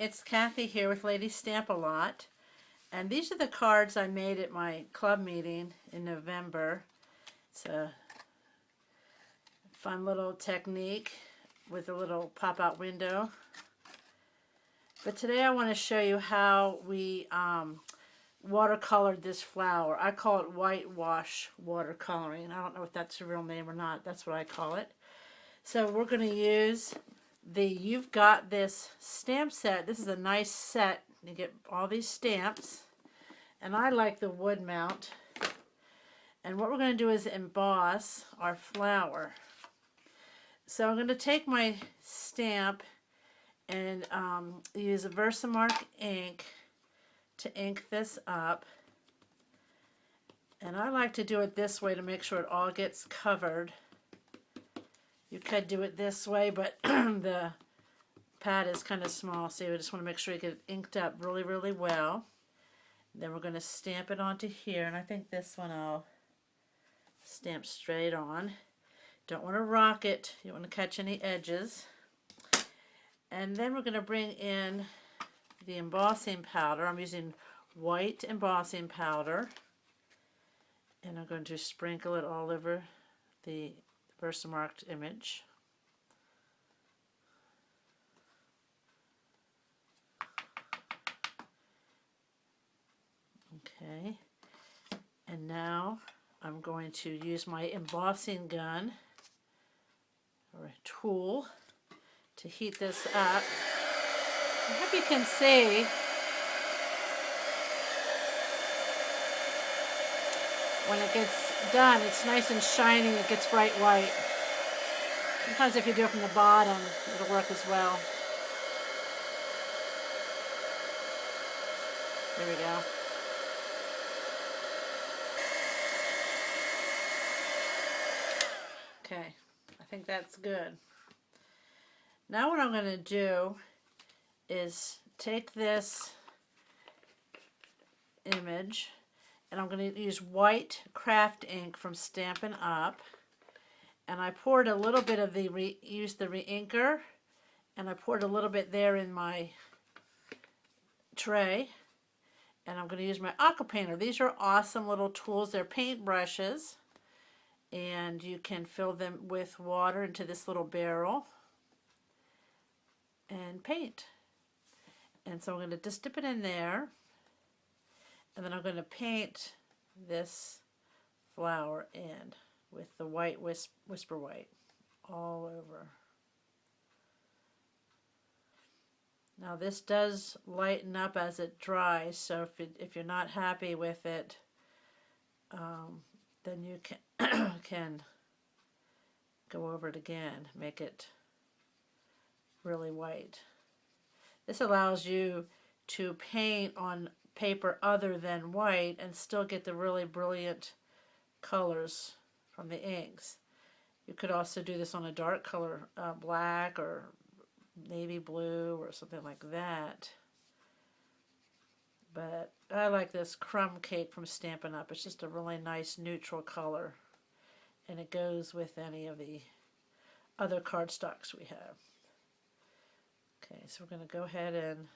it's Kathy here with Lady Stamp-A-Lot, and these are the cards I made at my club meeting in November. It's a fun little technique with a little pop-out window. But today I want to show you how we watercolored this flower. I call it whitewash watercoloring. I don't know if that's a real name or not. That's what I call it. So we're going to use the You've Got This stamp set. This is a nice set. You get all these stamps. And I like the wood mount. And what we're going to do is emboss our flower. So I'm going to take my stamp and use a versamark ink to ink this up. And I like to do it this way to make sure it all gets covered. You could do it this way, but the pad is kind of small, so you just want to make sure you get it inked up really, really well. Then we're going to stamp it onto here, and I think this one I'll stamp straight on. Don't want to rock it. You don't want to catch any edges. And then we're going to bring in the embossing powder. I'm using white embossing powder, and I'm going to sprinkle it all over the versamarked image. Okay, and now I'm going to use my embossing gun or a tool to heat this up. I hope you can see. When it gets done, it's nice and shiny, it gets bright white. Sometimes if you do it from the bottom, it'll work as well. There we go. Okay, I think that's good. Now what I'm going to do is take this image, and I'm going to use white craft ink from Stampin' Up. And I poured a little bit of the, used the re-inker, and I poured a little bit there in my tray. And I'm going to use my aqua painter. These are awesome little tools. They're paint brushes. And you can fill them with water into this little barrel and paint. And so I'm going to just dip it in there. And then I'm going to paint this flower in with the white whisper white all over. Now this does lighten up as it dries, so if you're not happy with it, then you can go over it again, make it really white. This allows you to paint on paper other than white and still get the really brilliant colors from the inks. You could also do this on a dark color, black or navy blue or something like that. But I like this crumb cake from Stampin' Up. It's just a really nice neutral color, and it goes with any of the other cardstocks we have. Okay, so we're going to go ahead and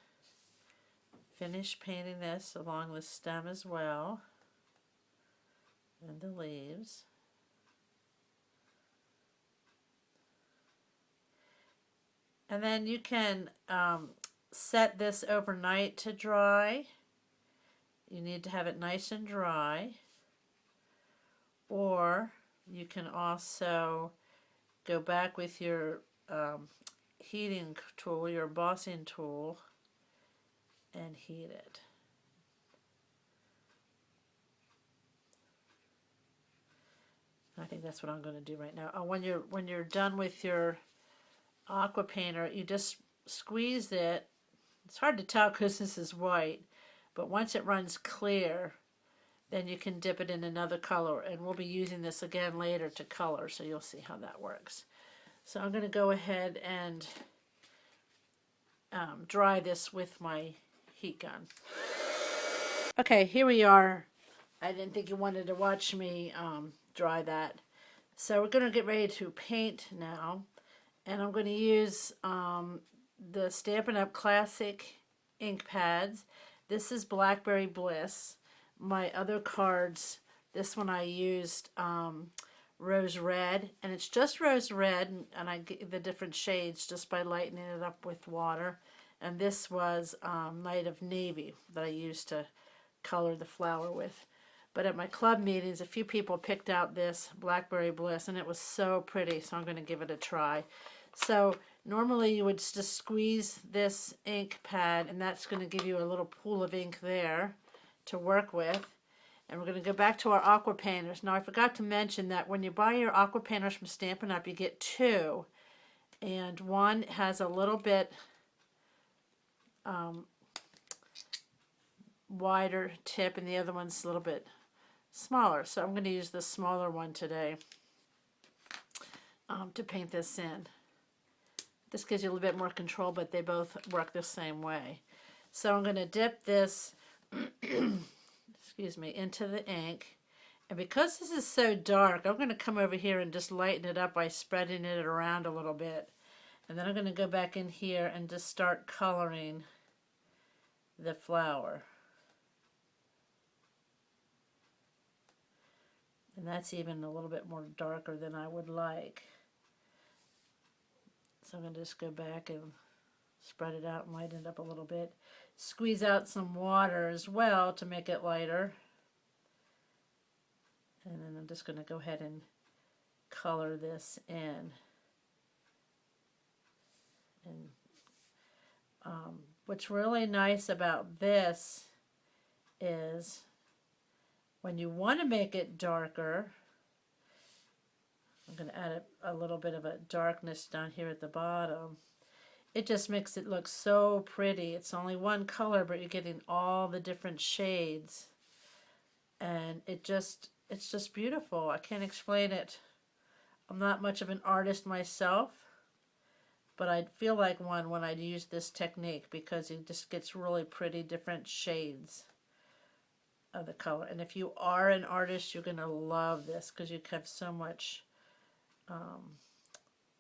finish painting this along the stem as well, and the leaves. And then you can set this overnight to dry. You need to have it nice and dry. Or you can also go back with your heating tool, your embossing tool, and heat it. I think that's what I'm going to do right now. When you're done with your aqua painter, you just squeeze it. It's hard to tell because this is white, but once it runs clear, then you can dip it in another color, and we'll be using this again later to color, so you'll see how that works. So I'm going to go ahead and dry this with my heat gun. Okay, here we are. I didn't think you wanted to watch me dry that. So we're going to get ready to paint now. And I'm going to use the Stampin' Up! Classic ink pads. This is Blackberry Bliss. My other cards, this one I used Rose Red, and it's just Rose Red, and I get the different shades just by lightening it up with water. And this was Night of Navy that I used to color the flower with. But at my club meetings, a few people picked out this Blackberry Bliss, and it was so pretty, so I'm going to give it a try. So normally you would just squeeze this ink pad, and that's going to give you a little pool of ink there to work with. And we're going to go back to our aqua painters. Now I forgot to mention that when you buy your aqua painters from Stampin' Up, you get two. And one has a little bit wider tip, and the other one's a little bit smaller. So I'm going to use the smaller one today to paint this in. This gives you a little bit more control, but they both work the same way. So I'm going to dip this excuse me, into the ink. And because this is so dark, I'm going to come over here and just lighten it up by spreading it around a little bit. And then I'm going to go back in here and just start coloring the flower. And that's even a little bit more darker than I would like. So I'm going to just go back and spread it out and lighten it up a little bit. Squeeze out some water as well to make it lighter. And then I'm just going to go ahead and color this in. And what's really nice about this is when you want to make it darker, I'm going to add a little bit of a darkness down here at the bottom. It just makes it look so pretty. It's only one color, but you're getting all the different shades. And it's just beautiful. I can't explain it. I'm not much of an artist myself, but I feel like one when I use this technique because it just gets really pretty different shades of the color. And if you are an artist, you're going to love this because you have so much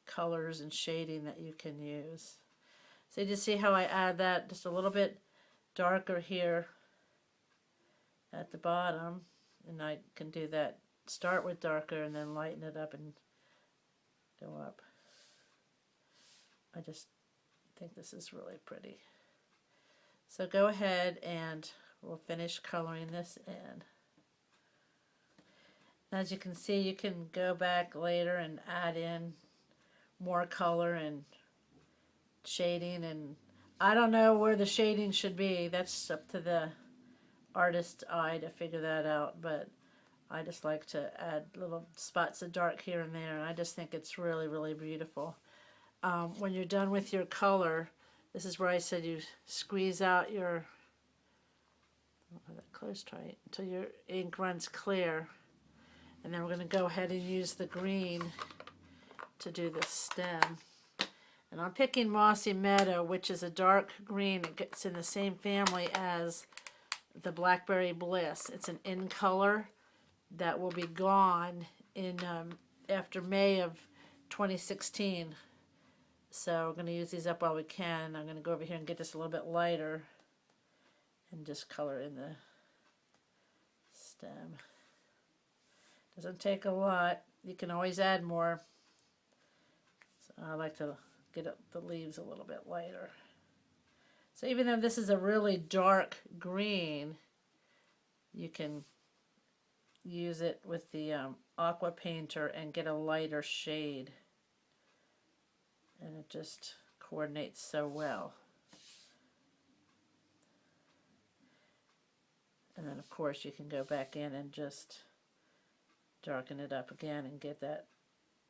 colors and shading that you can use. So you just see how I add that just a little bit darker here at the bottom, and I can do that, start with darker and then lighten it up and go up. I just think this is really pretty. So go ahead and we'll finish coloring this in. As you can see, you can go back later and add in more color and shading, and I don't know where the shading should be. That's up to the artist's eye to figure that out, but I just like to add little spots of dark here and there, and I just think it's really, really beautiful. When you're done with your color, this is where I said you squeeze out your, close tight, until your ink runs clear. And then we're going to go ahead and use the green to do the stem. And I'm picking Mossy Meadow, which is a dark green. It gets in the same family as the Blackberry Bliss. It's an in color that will be gone in after May of 2016. So we're going to use these up while we can. I'm going to go over here and get this a little bit lighter and just color in the stem. Doesn't take a lot. You can always add more. So I like to get the leaves a little bit lighter. So even though this is a really dark green, you can use it with the aqua painter and get a lighter shade. And it just coordinates so well. And then of course you can go back in and just darken it up again and get that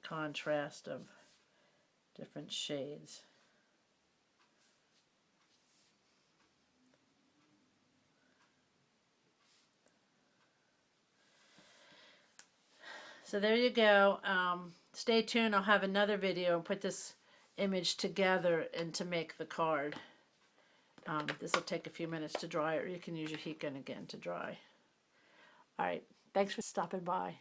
contrast of different shades. So there you go. Stay tuned. I'll have another video and put this image together and to make the card. This will take a few minutes to dry, or you can use your heat gun again to dry. All right. Thanks for stopping by.